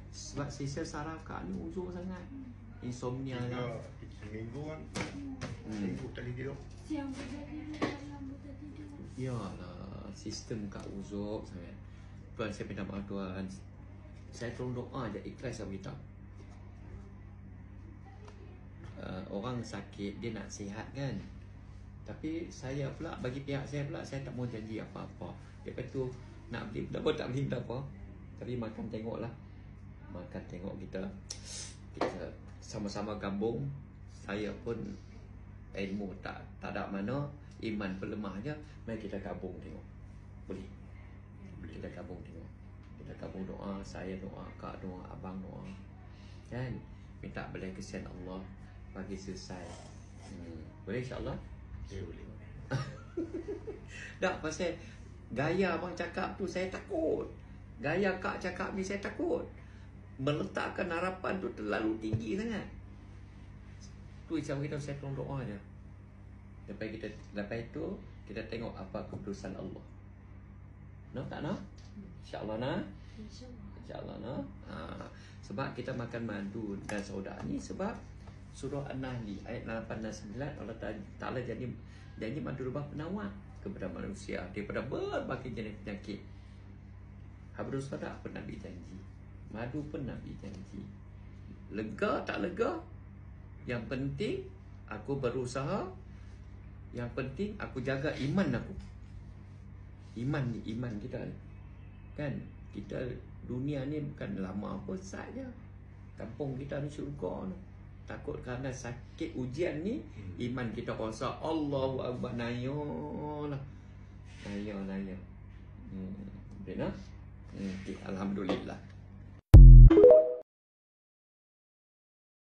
Sebab sisa saraf kak ni uzur sangat. Insomnia lah. Seminggu kan. Seminggu tadi tidur. Siang boleh tidur, malam boleh tidur. Yalah, sistem kak uzur sangat. Tuan, saya minta maaf tuan. Saya tolong doa je, ikhlas saya beritahu. Orang sakit dia nak sihat kan. Tapi saya pula, bagi pihak saya pula, saya tak mau janji apa-apa. Lepas tu nak beli apa tak beli apa. Tapi makan tengoklah. Makan tengok kita sama-sama gabung. Saya pun ilmu tak ada mana, iman pun lemah je. Mari kita gabung tengok. Boleh. Kita gabung tengok. Kita gabung doa, saya doa, kak doa, abang doa. Kan? Minta belas kesian Allah bagi selesai. Boleh insya-Allah? Ya boleh. Tak, pasal gaya abang cakap tu saya takut. Gaya kak cakap ni saya takut. Meletakkan harapan tu terlalu tinggi sangat. Tu insya-Allah kita saya tolong doa je. Lepas itu kita tengok apa keputusan Allah. No, tak no? InsyaAllah na? InsyaAllah na? Sebab kita makan madu dan sauda ni sebab surah An-Nahl ayat 8 dan 9 Allah Ta'ala janji madu rubah penawar kepada manusia daripada berbagai jenis penyakit. Habdul Sada pun Nabi janji, madu pun Nabi janji. Lega tak lega, yang penting aku berusaha, yang penting aku jaga iman aku. Iman kita kan, kita dunia ni bukan lama pun saja. Kampung kita ni syurga ni. Takut kerana sakit ujian ni, iman kita rasa Allahu Akbar, nayolah. Nayo. Benar? Alhamdulillah.